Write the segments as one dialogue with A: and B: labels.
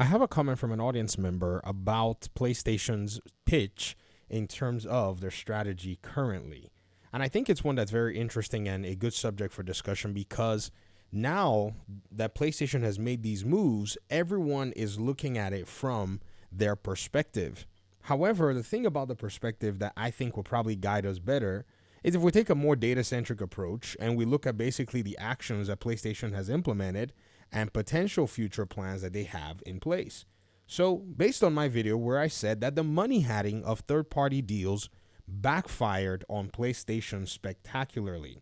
A: I have a comment from an audience member about PlayStation's pitch in terms of their strategy currently. And I think it's one that's very interesting and a good subject for discussion because now that PlayStation has made these moves, everyone is looking at it from their perspective. However, the thing about the perspective that I think will probably guide us better is if we take a more data centric approach and we look at basically the actions that PlayStation has implemented and potential future plans that they have in place. So, based on my video where I said that the money hatting of third party deals backfired on PlayStation spectacularly.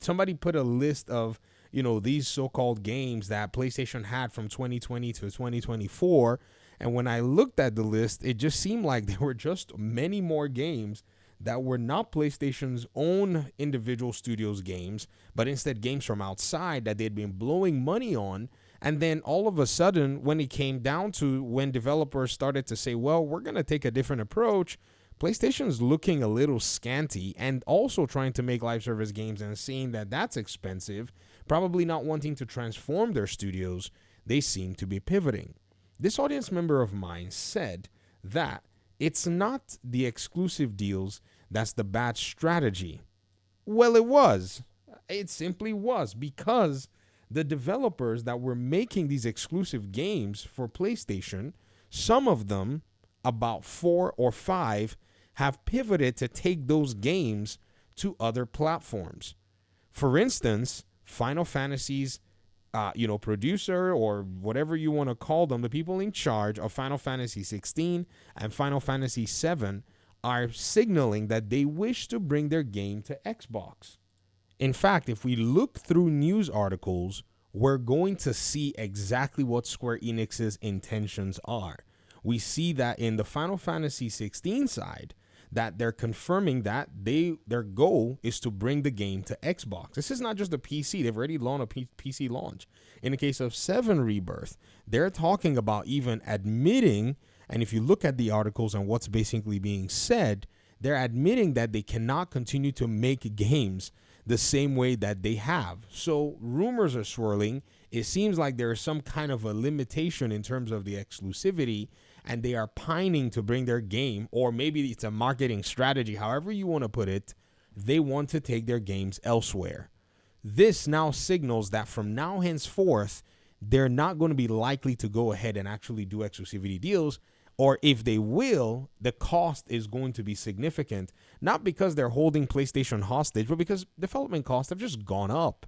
A: Somebody put a list of, these so-called games that PlayStation had from 2020 to 2024, and when I looked at the list, it just seemed like there were just many more games that were not PlayStation's own individual studios games, but instead games from outside that they'd been blowing money on. And then all of a sudden, when it came down to when developers started to say, well, we're going to take a different approach, PlayStation's looking a little scanty and also trying to make live service games and seeing that that's expensive, probably not wanting to transform their studios, they seem to be pivoting. This audience member of mine said that it's not the exclusive deals that's the bad strategy. Well, it was. It simply was because the developers that were making these exclusive games for PlayStation, some of them, about 4 or 5, have pivoted to take those games to other platforms. For instance, Final Fantasy's producer or whatever you want to call them, the people in charge of Final Fantasy 16 and Final Fantasy 7 are signaling that they wish to bring their game to Xbox. In fact, if we look through news articles, we're going to see exactly what Square Enix's intentions are. We see that in the Final Fantasy 16 side, that they're confirming that their goal is to bring the game to Xbox. This is not just a PC. They've already launched a PC launch. In the case of 7 Rebirth, they're talking about even admitting, and if you look at the articles and what's basically being said, they're admitting that they cannot continue to make games the same way that they have. So rumors are swirling. It seems like there is some kind of a limitation in terms of the exclusivity, and they are pining to bring their game, or maybe it's a marketing strategy, however you want to put it, they want to take their games elsewhere. This now signals that from now henceforth, they're not going to be likely to go ahead and actually do exclusivity deals, or if they will, the cost is going to be significant, not because they're holding PlayStation hostage, but because development costs have just gone up.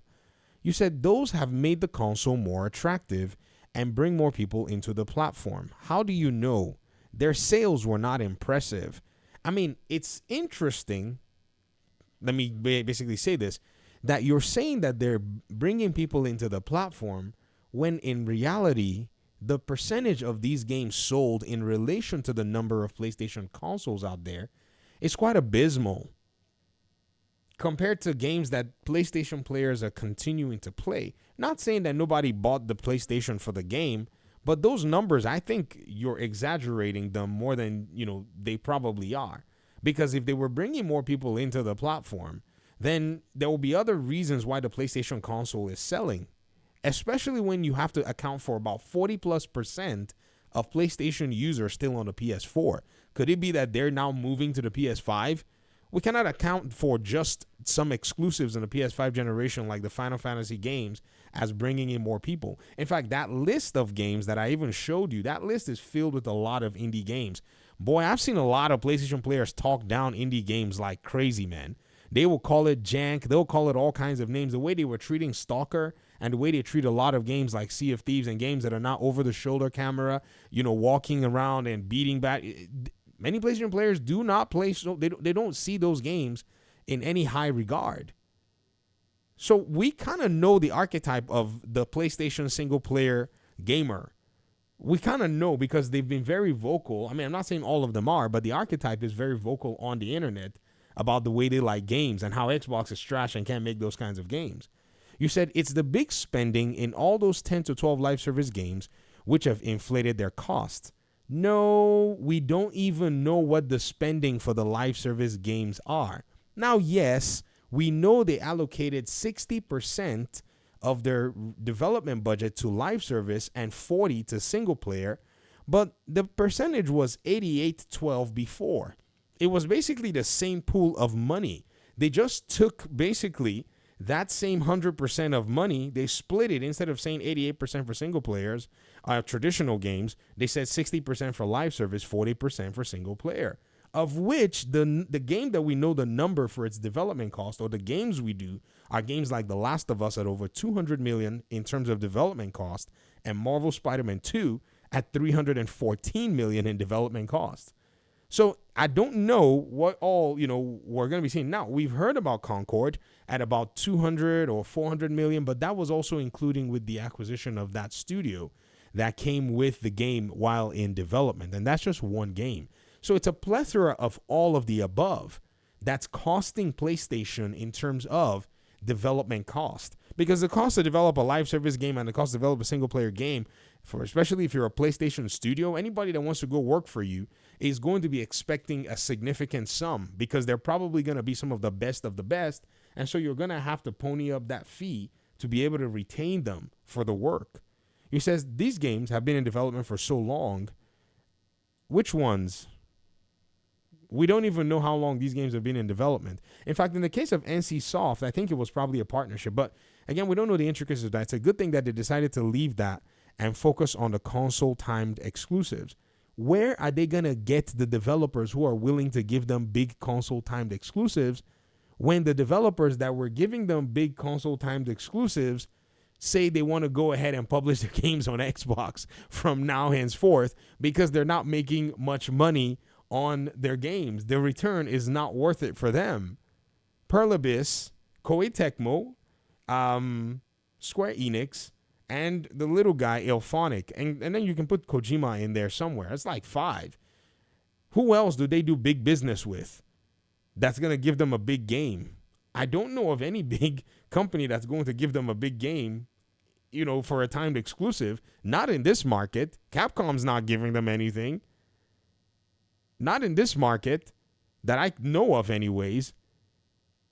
A: You said those have made the console more attractive and bring more people into the platform. How do you know? Their sales were not impressive. I mean, it's interesting. Let me basically say this, that you're saying that they're bringing people into the platform when in reality, the percentage of these games sold in relation to the number of PlayStation consoles out there is quite abysmal compared to games that PlayStation players are continuing to play. Not saying that nobody bought the PlayStation for the game, but those numbers, I think you're exaggerating them more than, they probably are. Because if they were bringing more people into the platform, then there will be other reasons why the PlayStation console is selling, especially when you have to account for about 40+% of PlayStation users still on the PS4. Could it be that they're now moving to the PS5? We cannot account for just some exclusives in the PS5 generation like the Final Fantasy games as bringing in more people. In fact, that list of games that I even showed you, that list is filled with a lot of indie games. Boy, I've seen a lot of PlayStation players talk down indie games like crazy, man. They will call it jank. They'll call it all kinds of names. The way they were treating Stalker and the way they treat a lot of games like Sea of Thieves and games that are not over-the-shoulder camera, walking around and beating back. Many PlayStation players do not play, so they don't see those games in any high regard. So we kind of know the archetype of the PlayStation single-player gamer. We kind of know because they've been very vocal. I mean, I'm not saying all of them are, but the archetype is very vocal on the internet about the way they like games and how Xbox is trash and can't make those kinds of games. You said it's the big spending in all those 10 to 12 live service games which have inflated their costs. No, we don't even know what the spending for the live service games are. Now, yes, we know they allocated 60% of their development budget to live service and 40% to single player. But the percentage was 88-12 before. It was basically the same pool of money. They just took basically that same 100% of money, they split it. Instead of saying 88% for single players, traditional games, they said 60% for live service, 40% for single player. Of which the game that we know the number for its development cost, or the games we do, are games like The Last of Us at over $200 million in terms of development cost, and Marvel Spider-Man 2 at $314 million in development cost. So I don't know what all, we're going to be seeing. Now, we've heard about Concord at about 200 or 400 million, but that was also including with the acquisition of that studio that came with the game while in development. And that's just one game. So it's a plethora of all of the above that's costing PlayStation in terms of development cost. Because the cost to develop a live service game and the cost to develop a single player game, for especially if you're a PlayStation studio, anybody that wants to go work for you is going to be expecting a significant sum, because they're probably going to be some of the best of the best. And so you're going to have to pony up that fee to be able to retain them for the work. He says these games have been in development for so long. Which ones? We don't even know how long these games have been in development. In fact, in the case of NC Soft, I think it was probably a partnership. But again, we don't know the intricacies of that. It's a good thing that they decided to leave that and focus on the console-timed exclusives. Where are they going to get the developers who are willing to give them big console-timed exclusives when the developers that were giving them big console-timed exclusives say they want to go ahead and publish the games on Xbox from now henceforth because they're not making much money on their games? The return is not worth it for them. Pearl Abyss, Koei Tecmo, Square Enix, and the little guy, Ilphonic. And then you can put Kojima in there somewhere. It's like 5. Who else do they do big business with that's going to give them a big game? I don't know of any big company that's going to give them a big game, for a timed exclusive. Not in this market. Capcom's not giving them anything. Not in this market that I know of anyways.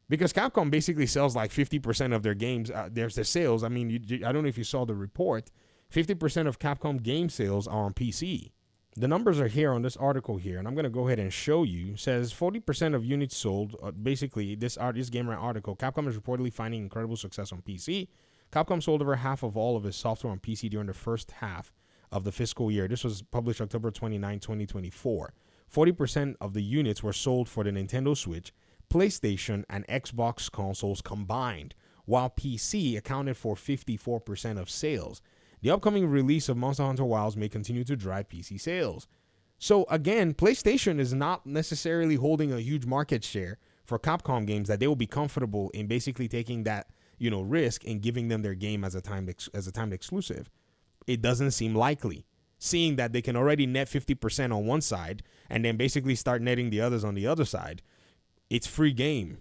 A: Because Capcom basically sells like 50% of their games. There's their sales. I mean, I don't know if you saw the report. 50% of Capcom game sales are on PC. The numbers are here on this article here, and I'm going to go ahead and show you. It says 40% of units sold. Basically, this Gamer article, Capcom is reportedly finding incredible success on PC. Capcom sold over half of all of its software on PC during the first half of the fiscal year. This was published October 29, 2024. 40% of the units were sold for the Nintendo Switch, PlayStation, and Xbox consoles combined, while PC accounted for 54% of sales. The upcoming release of Monster Hunter Wilds may continue to drive PC sales. So again, PlayStation is not necessarily holding a huge market share for Capcom games that they will be comfortable in basically taking that, risk and giving them their game as a timed exclusive. It doesn't seem likely, seeing that they can already net 50% on one side and then basically start netting the others on the other side. It's free game.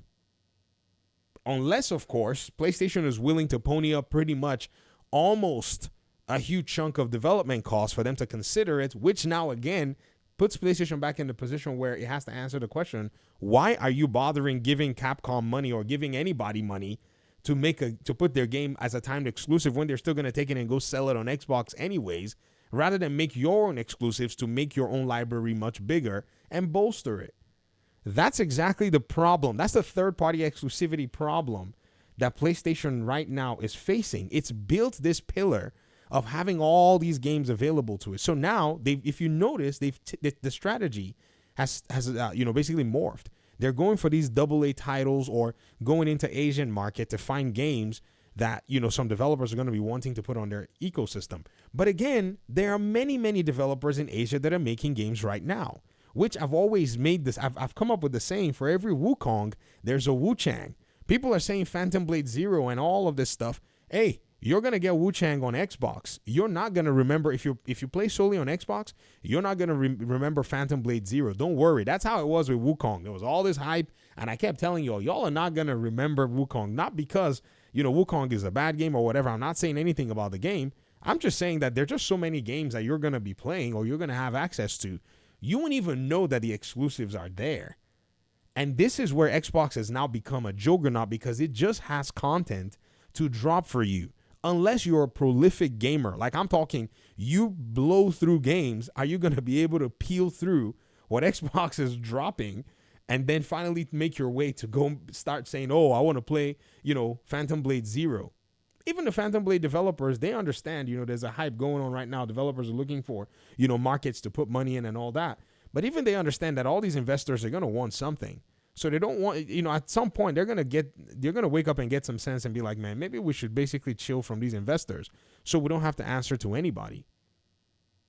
A: Unless, of course, PlayStation is willing to pony up pretty much almost a huge chunk of development costs for them to consider it, which now again puts PlayStation back in the position where it has to answer the question, why are you bothering giving Capcom money or giving anybody money to put their game as a timed exclusive when they're still going to take it and go sell it on Xbox anyways, rather than make your own exclusives to make your own library much bigger and bolster it? That's exactly the problem. That's the third-party exclusivity problem that PlayStation right now is facing. It's built this pillar of having all these games available to it. So now, if you notice, the strategy has basically morphed. They're going for these AA titles or going into Asian market to find games that, some developers are going to be wanting to put on their ecosystem. But again, there are many, many developers in Asia that are making games right now, which I've always made this. I've come up with the saying, for every Wukong, there's a Wu Chang. People are saying Phantom Blade Zero and all of this stuff. Hey, you're going to get Wu Chang on Xbox. You're not going to remember, if you play solely on Xbox, you're not going to remember Phantom Blade Zero. Don't worry. That's how it was with Wukong. There was all this hype, and I kept telling y'all are not going to remember Wukong. Not because, Wukong is a bad game or whatever. I'm not saying anything about the game. I'm just saying that there's just so many games that you're going to be playing or you're going to have access to. You won't even know that the exclusives are there. And this is where Xbox has now become a juggernaut because it just has content to drop for you. Unless you're a prolific gamer, like I'm talking, you blow through games, are you going to be able to peel through what Xbox is dropping and then finally make your way to go start saying, oh, I want to play, Phantom Blade Zero? Even the Phantom Blade developers, they understand, there's a hype going on right now. Developers are looking for, markets to put money in and all that. But even they understand that all these investors are going to want something. So they don't want, at some point they're going to wake up and get some sense and be like, man, maybe we should basically chill from these investors so we don't have to answer to anybody.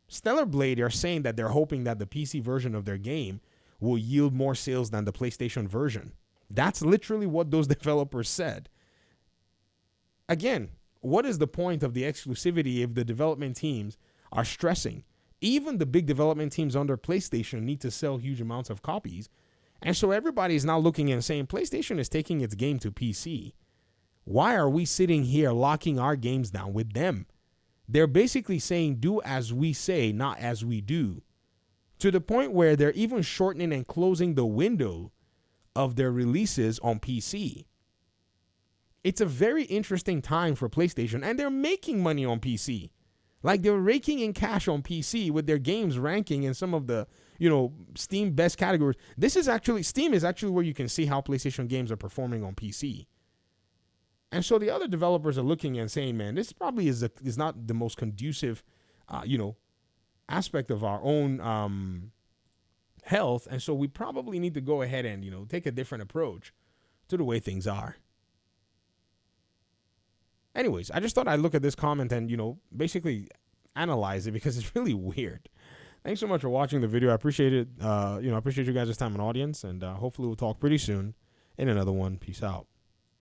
A: Stellar Blade are saying that they're hoping that the PC version of their game will yield more sales than the PlayStation version. That's literally what those developers said. Again, what is the point of the exclusivity if the development teams are stressing? Even the big development teams under PlayStation need to sell huge amounts of copies. And so everybody is now looking and saying PlayStation is taking its game to PC. Why are we sitting here locking our games down with them? They're basically saying do as we say, not as we do. To the point where they're even shortening and closing the window of their releases on PC. It's a very interesting time for PlayStation, and they're making money on PC. Like, they're raking in cash on PC with their games ranking in some of the, Steam best categories. Steam is actually where you can see how PlayStation games are performing on PC. And so the other developers are looking and saying, man, this probably is not the most conducive, aspect of our own health. And so we probably need to go ahead and, take a different approach to the way things are. Anyways, I just thought I'd look at this comment and, basically analyze it because it's really weird. Thanks so much for watching the video. I appreciate it. I appreciate you guys' time and audience, and hopefully we'll talk pretty soon in another one. Peace out.